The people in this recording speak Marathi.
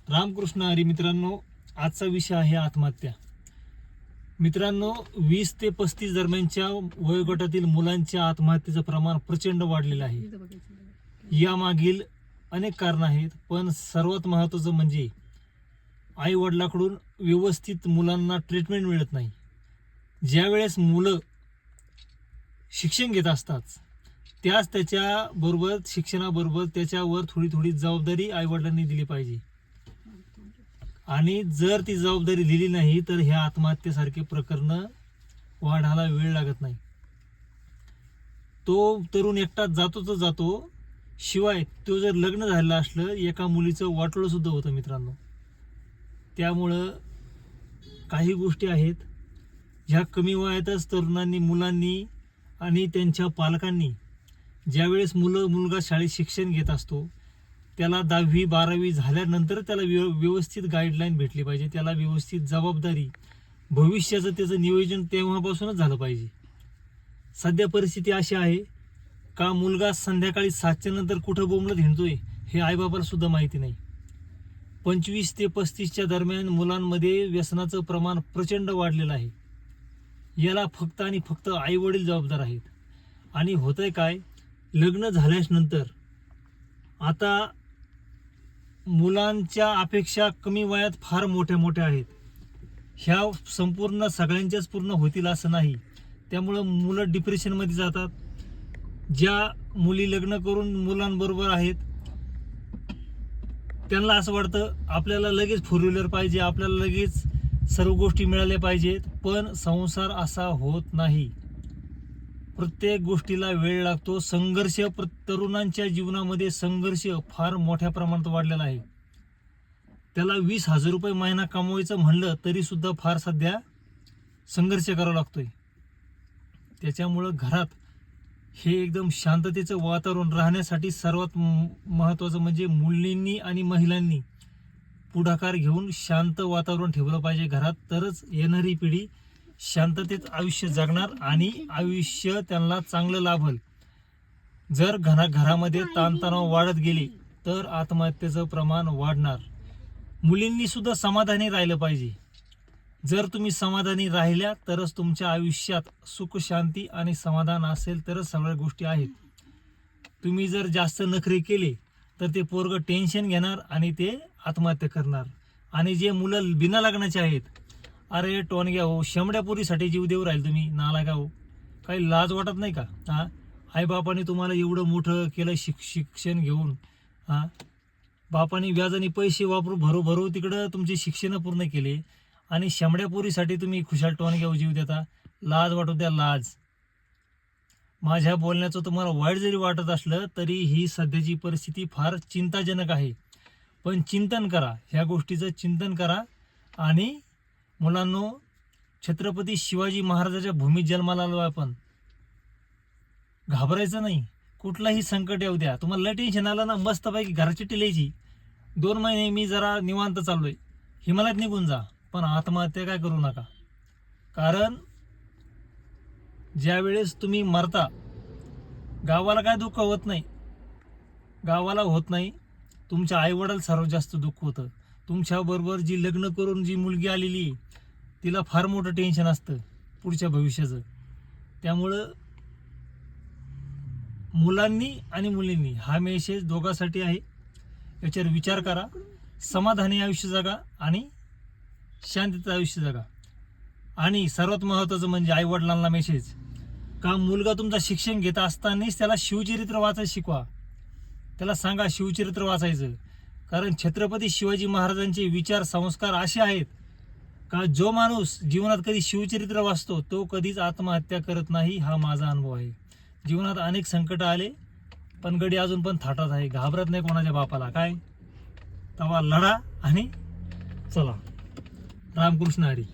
रामकृष्ण हरी मित्रांनो, आजचा विषय आहे आत्महत्या. मित्रांनो, 20 ते 35 दरम्यानच्या वयोगटातील मुलांच्या आत्महत्येचं प्रमाण प्रचंड वाढलेलं आहे. यामागील अनेक कारणं आहेत, पण सर्वात महत्त्वाचं म्हणजे आई वडिलांकडून व्यवस्थित मुलांना ट्रीटमेंट मिळत नाही. ज्यावेळेस मुलं शिक्षण घेत असतात त्याच्याबरोबर शिक्षणाबरोबर त्याच्यावर थोडी थोडी जबाबदारी आईवडिलांनी दिली पाहिजे. आणि जर ती जबाबदारी दिली नाही तर ह्या आत्महत्येसारखे प्रकरणं वाढायला वेळ लागत नाही. तो तरुण एकटाच जातो तर जातो, शिवाय तो जर लग्न झालेलं असलं एका मुलीचं वाटोळं सुद्धा होतं मित्रांनो. त्यामुळं काही गोष्टी आहेत ह्या कमी वयातच तरुणांनी, मुलांनी आणि त्यांच्या पालकांनी ज्यावेळेस मुलगा शाळेत शिक्षण घेत असतो त्याला 10वी 12वी झाल्यानंतर त्याला व्यवस्थित गाईडलाईन भेटली पाहिजे. त्याला व्यवस्थित जबाबदारी, भविष्याचं त्याचं नियोजन तेव्हापासूनच झालं पाहिजे. सध्या परिस्थिती अशी आहे का मुलगा संध्याकाळी 7च्या नंतर कुठं बोंबलत हिंडतोय हे आईबाबाला सुद्धा माहिती नाही. 25 ते 35च्या दरम्यान मुलांमध्ये व्यसनाचं प्रमाण प्रचंड वाढलेलं आहे. याला फक्त आणि फक्त आईवडील जबाबदार आहेत. आणि होतंय काय, लग्न झाल्यानंतर आता मुलांच्या अपेक्षा कमी वयात फार मोठ्या मोठ्या आहेत. ह्या संपूर्ण सगळ्यांच्याच पूर्ण होतील असं नाही. त्यामुळं मुलं डिप्रेशनमध्ये जातात. ज्या मुली लग्न करून मुलांबरोबर आहेत त्यांना असं वाटतं आपल्याला लगेच 4 व्हीलर पाहिजे, आपल्याला लगेच सर्व गोष्टी मिळाल्या पाहिजेत. पण संसार असा होत नाही. प्रत्येक गोष्टीला वेळ लागतो. संघर्ष तरुणांच्या जीवनामध्ये संघर्ष फार मोठ्या प्रमाणात वाढलेला आहे. त्याला 20,000 रुपये महिना कमवायचं म्हणलं तरी सुद्धा फार सध्या संघर्ष करावा लागतोय. त्याच्यामुळं घरात हे एकदम शांततेचं वातावरण राहण्यासाठी सर्वात महत्त्वाचं म्हणजे मुलींनी आणि महिलांनी पुढाकार घेऊन शांत वातावरण ठेवलं पाहिजे घरात. तरच येणारी पिढी शांततेत आयुष्य जगणार आणि आयुष्य त्यांना चांगलं लाभल. जर घरामध्ये ताणतणाव वाढत गेले तर आत्महत्येचं प्रमाण वाढणार. मुलींनी सुद्धा समाधानी राहिलं पाहिजे. जर तुम्ही समाधानी राहिल्या तरच तुमच्या आयुष्यात सुख, शांती आणि समाधान असेल तरच सगळ्या गोष्टी आहेत. तुम्ही जर जास्त नखरे केले तर ते पोरगं टेन्शन घेणार आणि ते आत्महत्या करणार. आणि जे मुलं बिना लग्नाचे आहेत, अरे टोनग्या हो, शेमड्यापुरीसाठी जीव देऊ राहील तुम्ही, नालायका हो. काही लाज वाटत नाही का? आईबापाने तुम्हाला एवढं मोठं केलं शिक्षण घेऊन, बापाने व्याजाने पैसे वापरू भरू तिकडं तुमचे शिक्षण पूर्ण केले आणि शेमड्यापुरीसाठी तुम्ही खुशाल टोनग्या जीव देता. लाज वाटू द्या, लाज. माझ्या बोलण्याचं तुम्हाला वाईट जरी वाटत असलं तरी ही सध्याची परिस्थिती फार चिंताजनक आहे. पण चिंतन करा, ह्या गोष्टीचं चिंतन करा. आणि मुलांनो, छत्रपती शिवाजी महाराजाच्या भूमीत जन्माला आलो आपण. घाबरायचं नाही. कुठलाही संकट येऊ द्या. तुम्हाला लय टेन्शन आलं ना, मस्तपैकी घराची टिलायची. 2 महिने मी जरा निवांत चाललोय, हिमालयात निघून जा. पण आत्महत्या काय करू नका. कारण ज्या वेळेस तुम्ही मरता गावाला काय दुःख होत नाही, गावाला होत नाही. तुमच्या आईवडिलाला सर्वात जास्त दुःख होतं. तुमच्याबरोबर जी लग्न करून जी मुलगी आलेली तिला फार मोठं टेन्शन असतं पुढच्या भविष्याचं. त्यामुळं मुलांनी आणि मुलींनी हा मेसेज दोघांसाठी आहे. याच्यावर विचार करा. समाधानी आयुष्य जगा आणि शांतीचं आयुष्य जगा. आणि सर्वात महत्त्वाचं म्हणजे आईवडिलांना मेसेज का मुलगा तुमचा शिक्षण घेत असतानाच त्याला शिवचरित्र वाचायला शिकवा. त्याला सांगा शिवचरित्र वाचायचं. कारण छत्रपती शिवाजी महाराजांचे विचार, संस्कार असे आहेत का जो माणूस जीवनात कधी शिवचरित्र वाचतो तो कधीच आत्महत्या करत नाही. हा माझा अनुभव आहे. जीवनात अनेक संकट आले पण गडी अजून पण थाटात आहे. घाबरत नाही कोणाच्या बापाला. काय तवा लढा आणि चला. रामकृष्ण हरी.